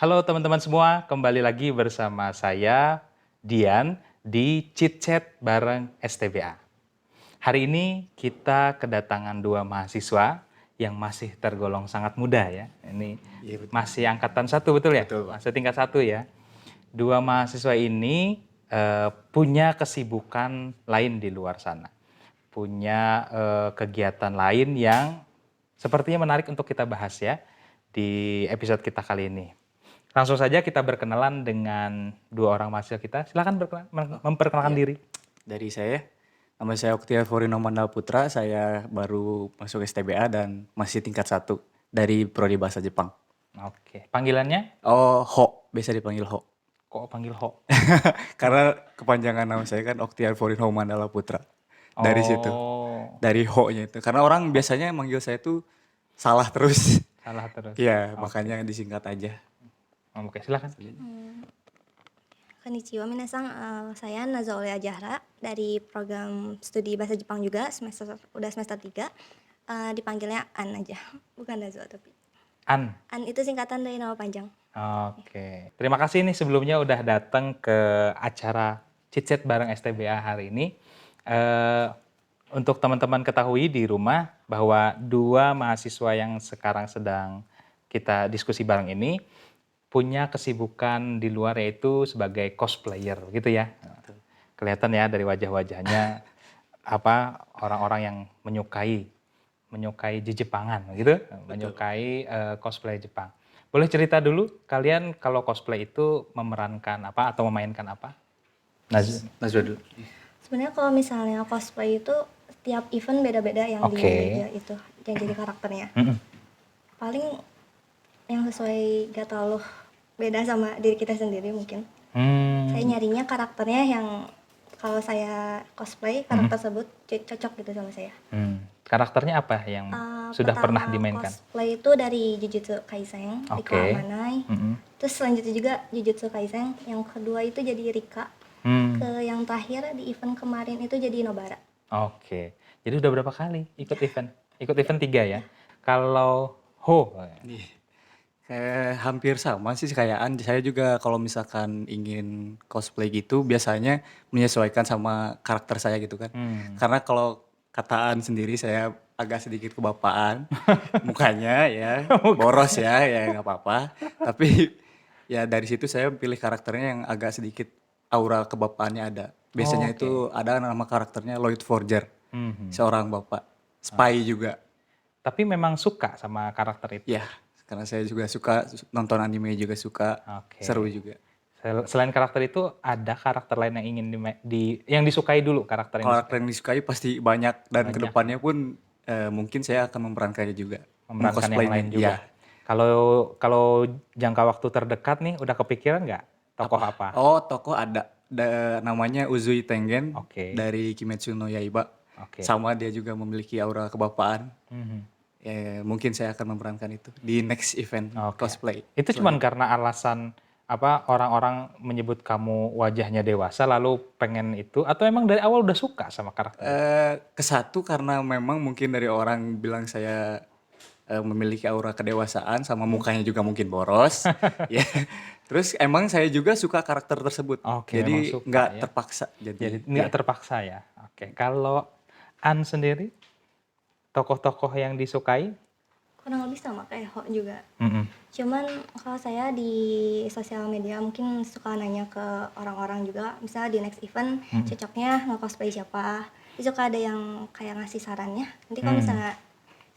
Halo teman-teman semua, kembali lagi bersama saya, Dian, di Chit Chat bareng STBA. Hari ini kita kedatangan dua mahasiswa yang masih tergolong sangat muda ya. Ini Iya betul. masih angkatan 1 betul ya? Betul, Pak. Masih tingkat 1 ya. Dua mahasiswa ini punya kesibukan lain di luar sana. Punya kegiatan lain yang sepertinya menarik untuk kita bahas ya di episode kita kali ini. Langsung saja kita berkenalan dengan dua orang mahasiswa kita. Silakan memperkenalkan Iya. diri. Dari saya, nama saya Oktia Forino Mandal Putra, saya baru masuk STBA dan masih tingkat 1 dari Prodi Bahasa Jepang. Oke, panggilannya? Oh, Ho, biasa dipanggil Ho. Kok panggil Ho? Karena kepanjangan nama saya kan Oktia Forino Mandala Putra. Dari situ, Oh, dari Ho-nya itu. Karena orang Ho. biasanya manggil saya tuh salah terus. Salah terus. Iya, Oke. makanya disingkat aja. Oke, silakan. Konnichiwa minasan, saya Nazaole Ajahra dari program studi bahasa Jepang juga udah semester 3. Dipanggilnya An aja, bukan Nazo tapi. An. An itu singkatan dari nama panjang. Oke. Terima kasih nih sebelumnya udah datang ke acara Chit Chat bareng STBA hari ini. Untuk teman-teman ketahui di rumah bahwa dua mahasiswa yang sekarang sedang kita diskusi bareng ini punya kesibukan di luar yaitu sebagai cosplayer gitu ya. Kelihatan ya dari wajah-wajahnya apa orang-orang yang menyukai Jepangan gitu, menyukai cosplay Jepang. Boleh cerita dulu kalian kalau cosplay itu memerankan apa atau memainkan apa? Najwa dulu. Sebenarnya kalau misalnya cosplay itu tiap event beda-beda yang Oke. itu yang jadi karakternya. Mm-mm. Paling yang sesuai gak terlalu beda sama diri kita sendiri mungkin. Saya nyarinya karakternya yang kalau saya cosplay karakter tersebut cocok gitu sama saya. Karakternya apa yang sudah pernah dimainkan? Cosplay itu dari Jujutsu Kaisen, Riko Oke. Amanai. Mm-mm. Terus selanjutnya juga Jujutsu Kaisen, yang kedua itu jadi Rika. Ke yang terakhir di event kemarin itu jadi Nobara. Oke. Jadi udah berapa kali ikut event? Ikut event 3 ya. Kalau Ho, Hampir sama sih kayak An. Saya juga kalau misalkan ingin cosplay gitu biasanya menyesuaikan sama karakter saya gitu kan. Karena kalau kataan sendiri saya agak sedikit kebapaan mukanya ya, boros ya nggak apa-apa. Tapi ya dari situ saya pilih karakternya yang agak sedikit aura kebapaannya ada. Biasanya Oke. itu ada nama karakternya Lloyd Forger, Mhm. seorang bapak. Spy juga. Tapi memang suka sama karakter itu. Ya, karena saya juga suka nonton anime juga suka, Oke. seru juga. Selain karakter itu ada karakter lain yang ingin yang disukai dulu karakter yang Karakter disukai. yang disukai pasti banyak dan Banyak. kedepannya pun mungkin saya akan memerankannya juga. Memerankan yang lain juga. Iya. Kalau jangka waktu terdekat nih udah kepikiran nggak tokoh apa? Oh, tokoh ada. Namanya Uzui Tengen Oke. dari Kimetsu no Yaiba. Oke. Sama dia juga memiliki aura kebapaan. Mhm. Mungkin saya akan memerankan itu di next event Oke. cosplay. Itu cuman karena alasan apa orang-orang menyebut kamu wajahnya dewasa lalu pengen itu atau emang dari awal udah suka sama karakter itu? Kesatu karena memang mungkin dari orang bilang saya memiliki aura kedewasaan sama mukanya juga mungkin boros. Ya. Terus emang saya juga suka karakter tersebut. Oke, memang Jadi suka nggak ya. terpaksa. Jadi nggak ya. terpaksa ya. Oke, kalau An sendiri tokoh-tokoh yang disukai? Kurang lebih sama kayak Ho juga. Mm-mm. Cuman kalau saya di sosial media mungkin suka nanya ke orang-orang juga, misalnya di next event cocoknya nge-cosplay siapa. Itu suka ada yang kayak ngasih sarannya. Nanti kalau misalnya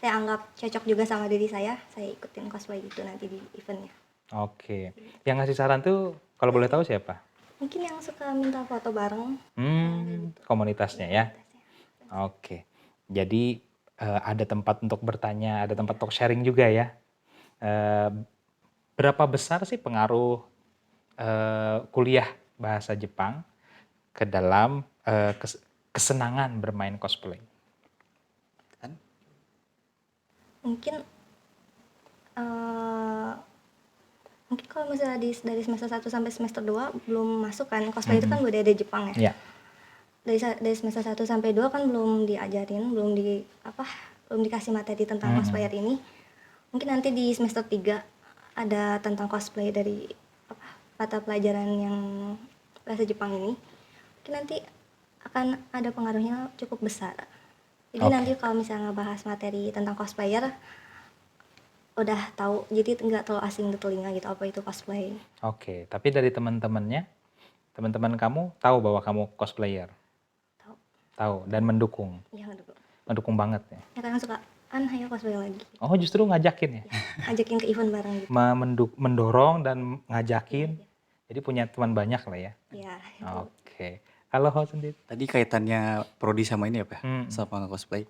saya anggap cocok juga sama diri saya ikutin cosplay gitu nanti di eventnya. Oke, yang ngasih saran tuh kalau boleh tahu siapa? Mungkin yang suka minta foto bareng. Komunitasnya ya. Oke, jadi ada tempat untuk bertanya, ada tempat untuk sharing juga ya. Berapa besar sih pengaruh kuliah bahasa Jepang ke dalam kesenangan bermain cosplay? Mungkin mungkin kalau misalnya dari semester 1 sampai semester 2 belum masuk kan cosplay itu kan udah ada Jepang ya. Ya. Dari semester 1 sampai 2 kan belum diajarin, belum dikasih materi tentang cosplayer ini. Mungkin nanti di semester 3 ada tentang cosplay dari apa, mata pelajaran yang bahasa Jepang ini, mungkin nanti akan ada pengaruhnya cukup besar. Jadi Oke. nanti kalau misalnya bahas materi tentang cosplayer, udah tahu, jadi nggak terlalu asing di telinga gitu apa itu cosplay. Oke, tapi dari teman-temannya, teman-teman kamu tahu bahwa kamu cosplayer? Tahu. Tahu dan mendukung. Iya dulu. Mendukung banget ya. Ya kadang suka, ayo cosplay lagi. Oh, justru ngajakin ya. Ajakin ke event bareng gitu. Mendorong dan ngajakin. Jadi punya teman banyak lah ya. Iya. Oke. Kalau Ho sendiri? Tadi kaitannya prodi sama ini apa ya? Sama cosplay.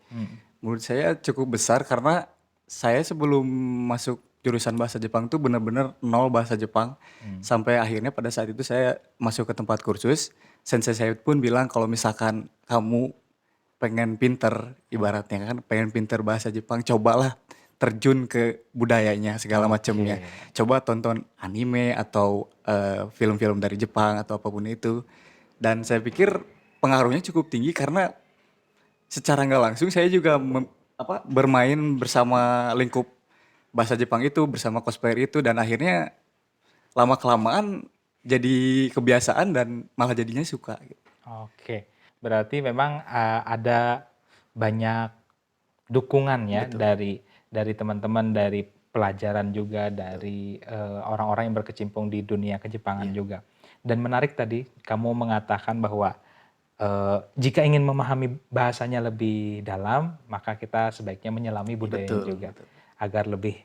Menurut saya cukup besar karena saya sebelum masuk jurusan bahasa Jepang tuh benar-benar nol bahasa Jepang. Sampai akhirnya pada saat itu saya masuk ke tempat kursus. Sensei saya pun bilang kalau misalkan kamu pengen pinter, ibaratnya kan pengen pinter bahasa Jepang, cobalah terjun ke budayanya segala macamnya. Coba tonton anime atau film-film dari Jepang atau apapun itu. Dan saya pikir pengaruhnya cukup tinggi karena secara nggak langsung saya juga bermain bersama lingkup bahasa Jepang itu, bersama cosplayer itu, dan akhirnya lama kelamaan jadi kebiasaan dan malah jadinya suka. Oke. Berarti memang ada banyak dukungan ya dari teman-teman, dari pelajaran juga, dari orang-orang yang berkecimpung di dunia kejepangan juga. Dan menarik tadi kamu mengatakan bahwa jika ingin memahami bahasanya lebih dalam, maka kita sebaiknya menyelami budayanya juga agar lebih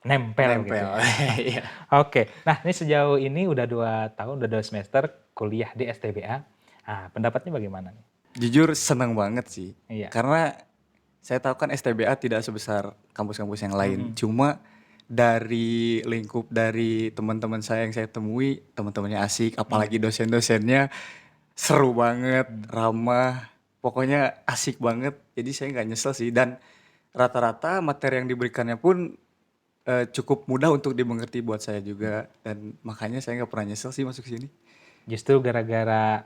nempel gitu ya. Iya. Oke, nah ini sejauh ini udah 2 tahun, udah 2 semester kuliah di STBA. Nah, pendapatnya bagaimana nih? Jujur senang banget sih. Iya. Karena saya tahu kan STBA tidak sebesar kampus-kampus yang lain. Cuma dari lingkup dari teman-teman saya yang saya temui, teman-temannya asik, apalagi dosen-dosennya seru banget, ramah, pokoknya asik banget. Jadi saya nggak nyesel sih. Dan rata-rata materi yang diberikannya pun cukup mudah untuk dimengerti buat saya juga. Dan makanya saya nggak pernah nyesel sih masuk sini. Justru gara-gara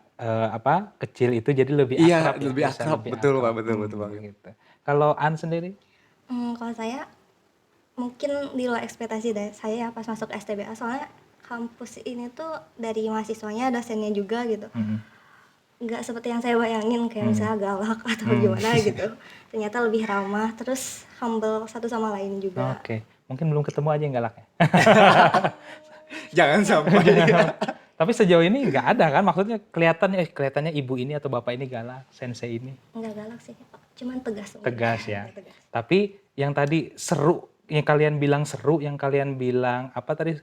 kecil itu jadi lebih Iya, akrab ya, lebih bisa akrab, lebih betul Pak, akrab. betul banget. Gitu. Kalau An sendiri? Kalau saya mungkin di luar ekspektasi dari saya ya pas masuk STBA, soalnya kampus ini tuh dari mahasiswanya, dosennya juga gitu. Nggak seperti yang saya bayangin kayak misalnya galak atau gimana gitu. Ternyata lebih ramah, terus humble satu sama lain juga. Oke, mungkin belum ketemu aja yang galak ya. Jangan sampai. Tapi sejauh ini nggak ada kan, maksudnya kelihatannya ibu ini atau bapak ini galak, sensei ini. Nggak galak sih, cuman tegas. Tegas ya. Tegas. Tapi yang tadi seru, yang kalian bilang seru, yang kalian bilang apa tadi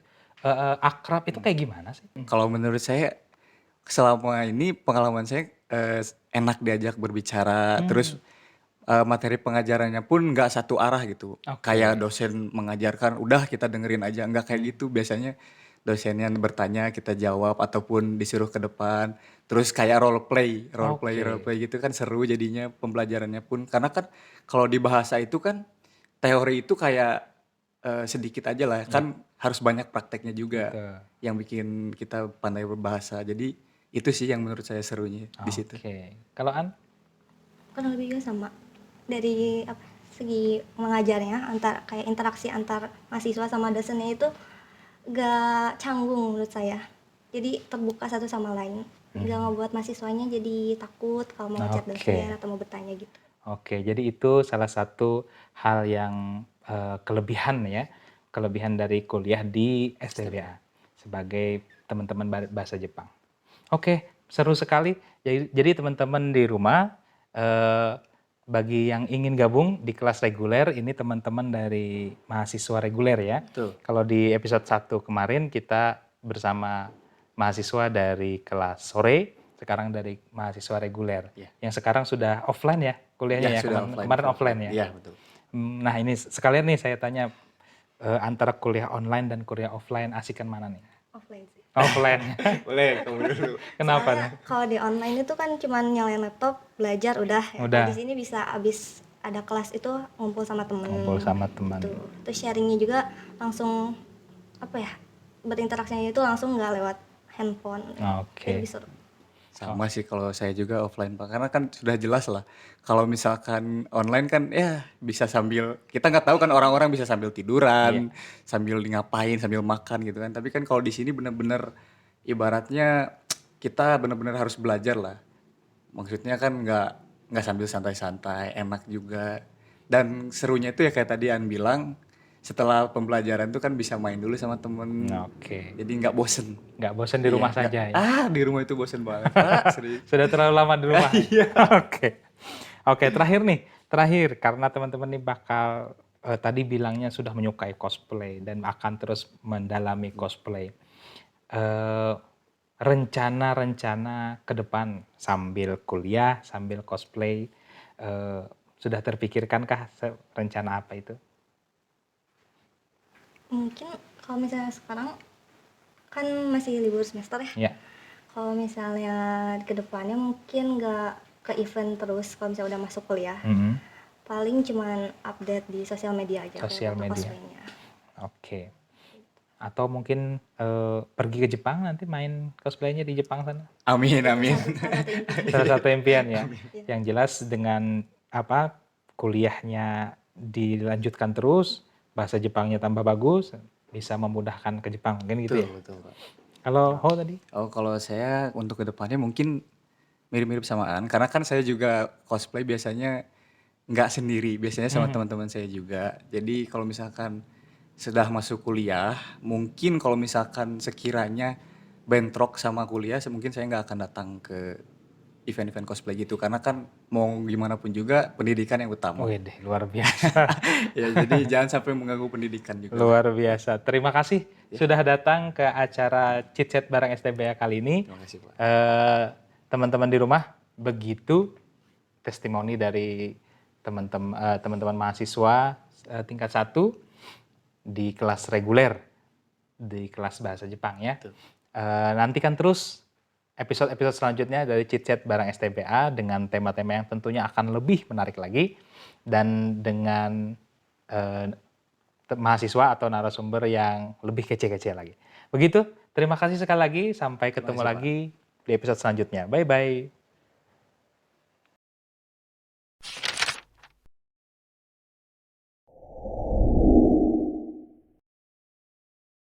akrab itu kayak gimana sih? Kalau menurut saya selama ini pengalaman saya enak diajak berbicara, terus materi pengajarannya pun nggak satu arah gitu. Kayak dosen mengajarkan, udah kita dengerin aja, nggak kayak gitu. Biasanya dosennya bertanya, kita jawab ataupun disuruh ke depan. Terus kayak role play gitu kan seru jadinya pembelajarannya pun. Karena kan kalau di bahasa itu kan teori itu kayak sedikit aja lah, kan harus banyak prakteknya juga yang bikin kita pandai berbahasa. Jadi itu sih yang menurut saya serunya di situ. Oke. Kalau An? Kurang lebih juga sama. Dari segi mengajarnya, kayak interaksi antar mahasiswa sama dosennya itu gak canggung menurut saya. Jadi terbuka satu sama lain. Gak ngebuat mahasiswanya jadi takut kalau mau ngechat dosen atau mau bertanya gitu. Oke, jadi itu salah satu hal yang kelebihan ya, kelebihan dari kuliah di STBA sebagai teman-teman bahasa Jepang. Oke, seru sekali. Jadi teman-teman di rumah, bagi yang ingin gabung di kelas reguler, ini teman-teman dari mahasiswa reguler ya. Betul. Kalau di episode 1 kemarin kita bersama mahasiswa dari kelas sore, sekarang dari mahasiswa reguler. Yang sekarang sudah offline ya kuliahnya ya, kemarin offline ya. Iya, betul. Nah ini sekalian nih saya tanya, antara kuliah online dan kuliah offline asikan mana nih? Offline sih. Offline. Boleh, kamu dulu. Kenapa nih? Soalnya kalau di online itu kan cuman nyalain laptop, belajar udah. Udah. Di sini bisa abis ada kelas itu ngumpul sama temen. Ngumpul sama teman. Gitu. Terus sharingnya juga langsung berinteraksinya itu langsung nggak lewat handphone. Oke. Jadi seru. Sama sih kalau saya juga offline Pak, karena kan sudah jelas lah. Kalau misalkan online kan ya bisa sambil, kita nggak tahu kan orang-orang bisa sambil Iya. tiduran, sambil ngapain, sambil makan gitu kan. Tapi kan kalau di sini bener-bener ibaratnya kita bener-bener harus belajar lah. Maksudnya kan nggak sambil santai-santai, enak juga. Dan serunya itu ya kayak tadi An bilang, setelah pembelajaran tuh kan bisa main dulu sama temen. Oke. Jadi nggak bosen. Nggak bosan di Iya, rumah nggak- saja ya? di rumah itu bosen banget Pak, serius. Sudah terlalu lama di rumah. Iya. Oke. Oke, terakhir karena teman-teman ini bakal tadi bilangnya sudah menyukai cosplay dan akan terus mendalami cosplay. Eh, rencana-rencana ke depan sambil kuliah, sambil cosplay, sudah terpikirkankah rencana apa itu? Mungkin kalau misalnya sekarang kan masih libur semester ya. Ya. Kalau misalnya ke depannya mungkin nggak ke event terus kalau misalnya udah masuk kuliah. Mhm. Paling cuman update di sosial media aja kayak Sosial foto media. cosplaynya. Oke. Atau mungkin pergi ke Jepang nanti main cosplaynya di Jepang sana? Amin, amin. Salah satu impian. Salah satu impian ya. Iya. Yang jelas dengan apa kuliahnya dilanjutkan terus, bahasa Jepangnya tambah bagus, bisa memudahkan ke Jepang mungkin gitu ya. Betul, Pak. Kalau Ho tadi? Oh, kalau saya untuk kedepannya mungkin mirip-mirip samaan, karena kan saya juga cosplay biasanya nggak sendiri, biasanya sama teman-teman saya juga. Jadi kalau misalkan sudah masuk kuliah, mungkin kalau misalkan sekiranya bentrok sama kuliah, mungkin saya nggak akan datang ke event-event cosplay gitu, karena kan mau gimana pun juga pendidikan yang utama. Wih, luar biasa. Ya, jadi jangan sampai mengganggu pendidikan juga. Luar biasa. Terima kasih sudah datang ke acara Chit Chat bareng STBA kali ini. Terima kasih, Pak. Teman-teman di rumah, begitu testimoni dari teman-teman mahasiswa tingkat 1 di kelas reguler, di kelas bahasa Jepang ya. Nantikan terus episode-episode selanjutnya dari Chit Chat bareng STBA dengan tema-tema yang tentunya akan lebih menarik lagi dan dengan mahasiswa atau narasumber yang lebih kece-kece lagi. Begitu, terima kasih sekali lagi. Sampai ketemu lagi di episode selanjutnya. Bye-bye.